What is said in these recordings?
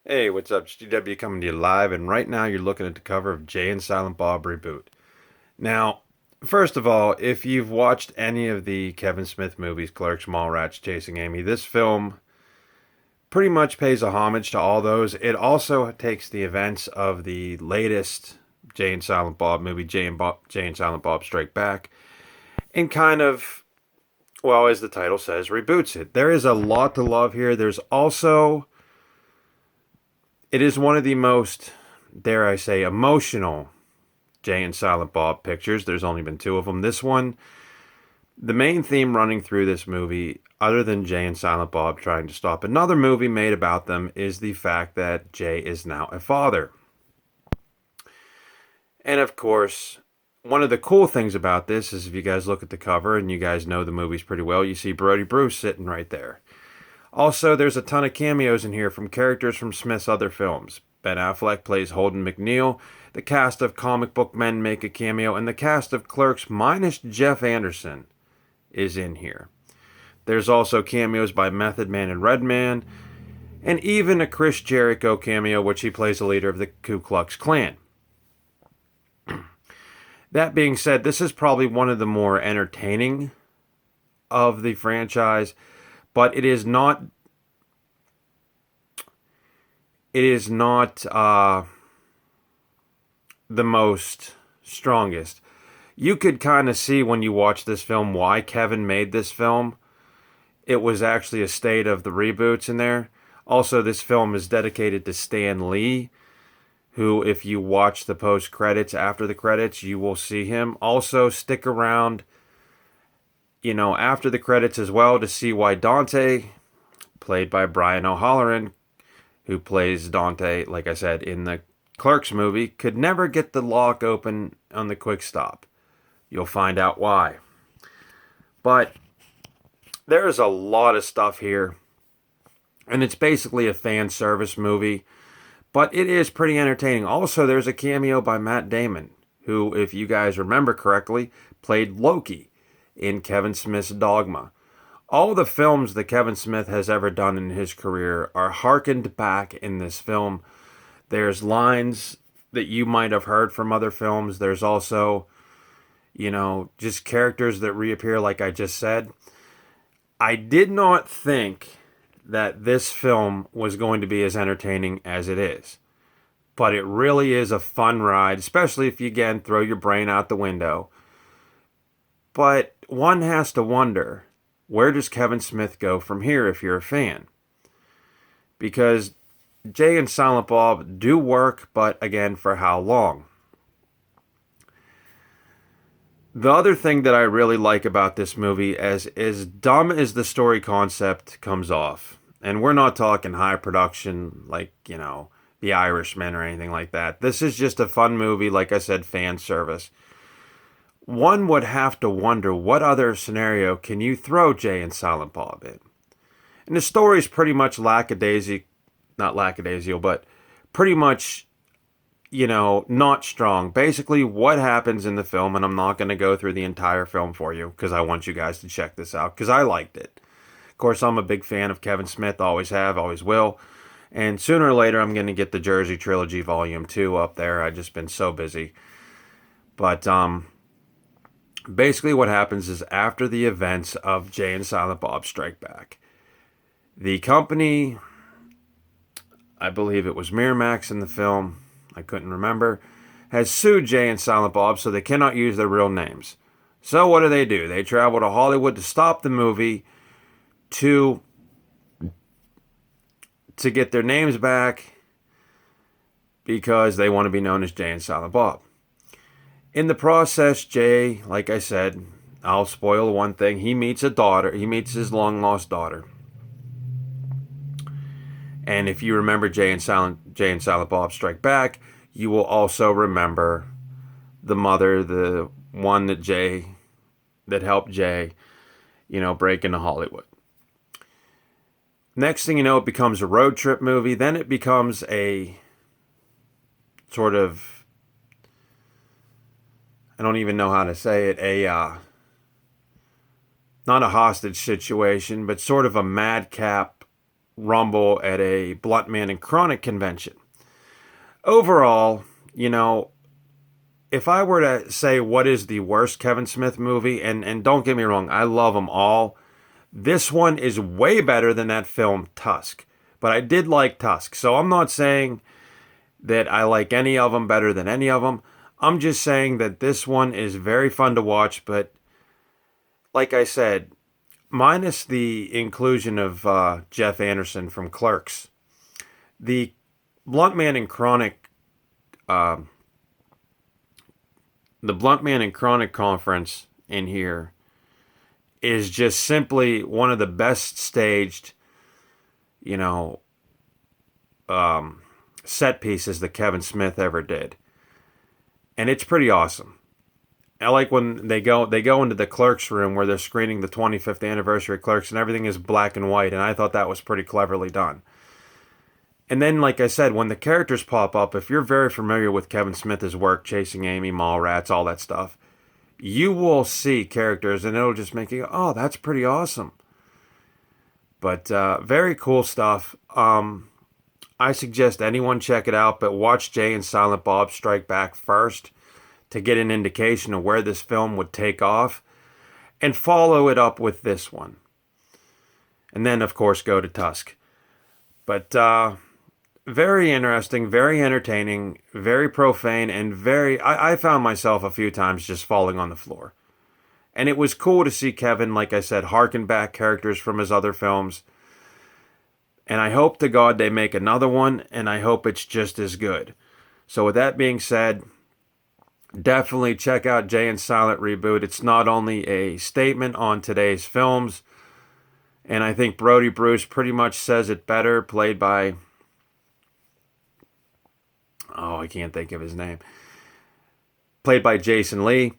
Hey, what's up? It's GW coming to you live, and right now you're looking at the cover of Jay and Silent Bob Reboot. Now, first of all, if you've watched any of the Kevin Smith movies, Clerks, Mallrats, Chasing Amy, this film pretty much pays a homage to all those. It also takes the events of the latest Jay and Silent Bob movie, Jay and Silent Bob Strike Back, and kind of, well, as the title says, reboots it. There is a lot to love here. There's also It is one of the most, dare I say, emotional Jay and Silent Bob pictures. There's only been two of them. This one, the main theme running through this movie, other than Jay and Silent Bob trying to stop another movie made about them, is the fact that Jay is now a father. And of course, one of the cool things about this is if you guys look at the cover and you guys know the movies pretty well, you see Brody Bruce sitting right there. Also, there's a ton of cameos in here from characters from Smith's other films. Ben Affleck plays Holden McNeil. The cast of Comic Book Men make a cameo, and the cast of Clerks, minus Jeff Anderson, is in here. There's also cameos by Method Man and Redman, and even a Chris Jericho cameo, which he plays the leader of the Ku Klux Klan. That being said, this is probably one of the more entertaining of the franchise, but it is not the most strongest. You could kind of see when you watch this film why Kevin made this film. It was actually a state of the reboots in there. Also, this film is dedicated to Stan Lee, who, if you watch the post credits after the credits, you will see him. Also, stick around, after the credits as well to see why Dante, played by Brian O'Halloran, who plays Dante, like I said, in the Clerks movie, could never get the lock open on the quick stop. You'll find out why. But there's a lot of stuff here, and it's basically a fan service movie, but it is pretty entertaining. Also, there's a cameo by Matt Damon, who, if you guys remember correctly, played Loki in Kevin Smith's Dogma. All the films that Kevin Smith has ever done in his career are harkened back in this film. There's lines that you might have heard from other films. There's also, just characters that reappear, like I just said. I did not think that this film was going to be as entertaining as it is. But it really is a fun ride, especially if you, again, throw your brain out the window. But one has to wonder, where does Kevin Smith go from here if you're a fan? Because Jay and Silent Bob do work, but again, for how long? The other thing that I really like about this movie, as dumb as the story concept comes off, and we're not talking high production like, The Irishman or anything like that. This is just a fun movie, like I said, fan service. One would have to wonder what other scenario can you throw Jay and Silent Bob in? And the story's pretty much not lackadaisical, but pretty much, not strong. Basically, what happens in the film, and I'm not going to go through the entire film for you because I want you guys to check this out because I liked it. Of course, I'm a big fan of Kevin Smith, always have, always will. And sooner or later, I'm going to get the Jersey Trilogy Volume 2 up there. I've just been so busy. But basically what happens is after the events of Jay and Silent Bob Strike Back, the company, I believe it was Miramax in the film, I couldn't remember, has sued Jay and Silent Bob so they cannot use their real names. So what do? They travel to Hollywood to stop the movie to get their names back because they want to be known as Jay and Silent Bob. In the process, Jay, like I said, I'll spoil one thing. He meets his long lost daughter. And if you remember Jay and Silent Bob Strike Back, you will also remember the mother, the one that helped Jay, break into Hollywood. Next thing you know, it becomes a road trip movie. Then it becomes a sort of, I don't even know how to say it, not a hostage situation, but sort of a madcap Rumble at a Blunt Man and Chronic convention. Overall, if I were to say what is the worst Kevin Smith movie, and don't get me wrong, I love them all, this one is way better than that film Tusk. But I did like Tusk, so I'm not saying that I like any of them better than any of them. I'm just saying that this one is very fun to watch, but like I said, minus the inclusion of Jeff Anderson from Clerks, the Blunt Man and Chronic, uh, the Blunt Man and Chronic conference in here is just simply one of the best staged, you know, set pieces that Kevin Smith ever did, and it's pretty awesome. I like when they go into the Clerks room where they're screening the 25th anniversary of Clerks, and everything is black and white, and I thought that was pretty cleverly done. And then, like I said, when the characters pop up, if you're very familiar with Kevin Smith's work, Chasing Amy, Mallrats, all that stuff, you will see characters, and it'll just make you go, oh, that's pretty awesome. But very cool stuff. I suggest anyone check it out, but watch Jay and Silent Bob Strike Back first to get an indication of where this film would take off, and follow it up with this one. And then, of course, go to Tusk. But very interesting, very entertaining, very profane, and I found myself a few times just falling on the floor. And it was cool to see Kevin, like I said, harken back characters from his other films. And I hope to God they make another one, and I hope it's just as good. So with that being said, definitely check out Jay and Silent Reboot. It's not only a statement on today's films, and I think Brody Bruce pretty much says it better, played by, oh, I can't think of his name, played by Jason Lee.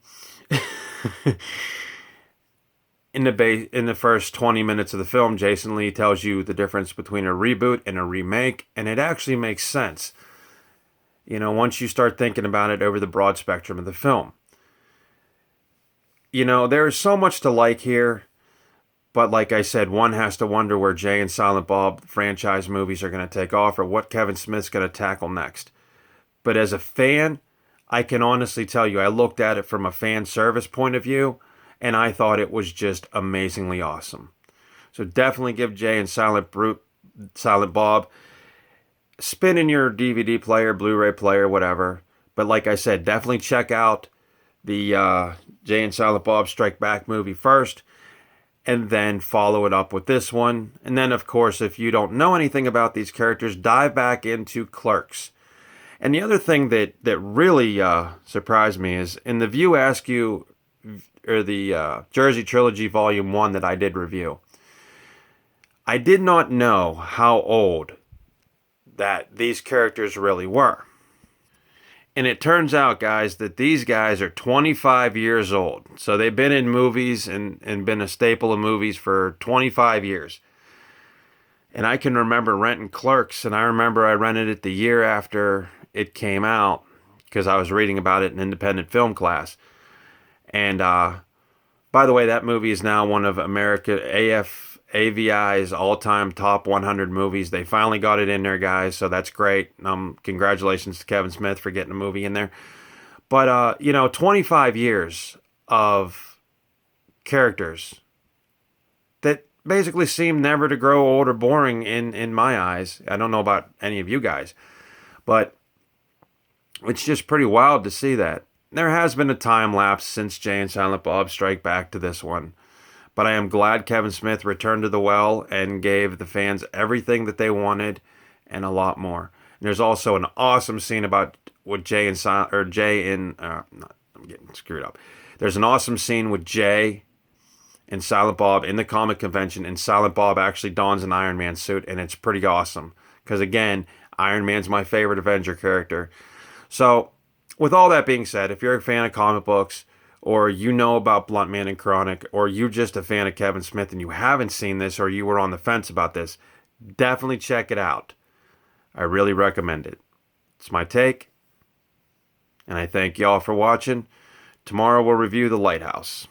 In the first 20 minutes of the film, Jason Lee tells you the difference between a reboot and a remake, and it actually makes sense, once you start thinking about it over the broad spectrum of the film. There's so much to like here, but like I said, one has to wonder where Jay and Silent Bob franchise movies are going to take off, or what Kevin Smith's going to tackle next. But as a fan, I can honestly tell you, I looked at it from a fan service point of view, and I thought it was just amazingly awesome. So definitely give Jay and Silent Bob spin in your DVD player, Blu-ray player, whatever. But like I said, definitely check out the Jay and Silent Bob Strike Back movie first, and then follow it up with this one. And then, of course, if you don't know anything about these characters, dive back into Clerks. And the other thing that really surprised me is in the View Askew, or the Jersey Trilogy Volume 1 that I did review, I did not know how old that these characters really were. And it turns out, guys, that these guys are 25 years old. So they've been in movies and been a staple of movies for 25 years. And I can remember renting Clerks, and I remember I rented it the year after it came out because I was reading about it in independent film class. And by the way, that movie is now one of AVI's all-time top 100 movies. They finally got it in there, guys, so that's great. Congratulations to Kevin Smith for getting a movie in there. But, 25 years of characters that basically seem never to grow old or boring in my eyes. I don't know about any of you guys, but it's just pretty wild to see that. There has been a time lapse since Jay and Silent Bob Strike Back to this one. But I am glad Kevin Smith returned to the well and gave the fans everything that they wanted and a lot more. And there's also an awesome scene about with Jay and I'm getting screwed up. There's an awesome scene with Jay and Silent Bob in the comic convention, and Silent Bob actually dons an Iron Man suit, and it's pretty awesome. Because again, Iron Man's my favorite Avenger character. So, with all that being said, if you're a fan of comic books, or you know about Blunt Man and Chronic, or you're just a fan of Kevin Smith and you haven't seen this, or you were on the fence about this, definitely check it out. I really recommend it. It's my take, and I thank y'all for watching. Tomorrow we'll review The Lighthouse.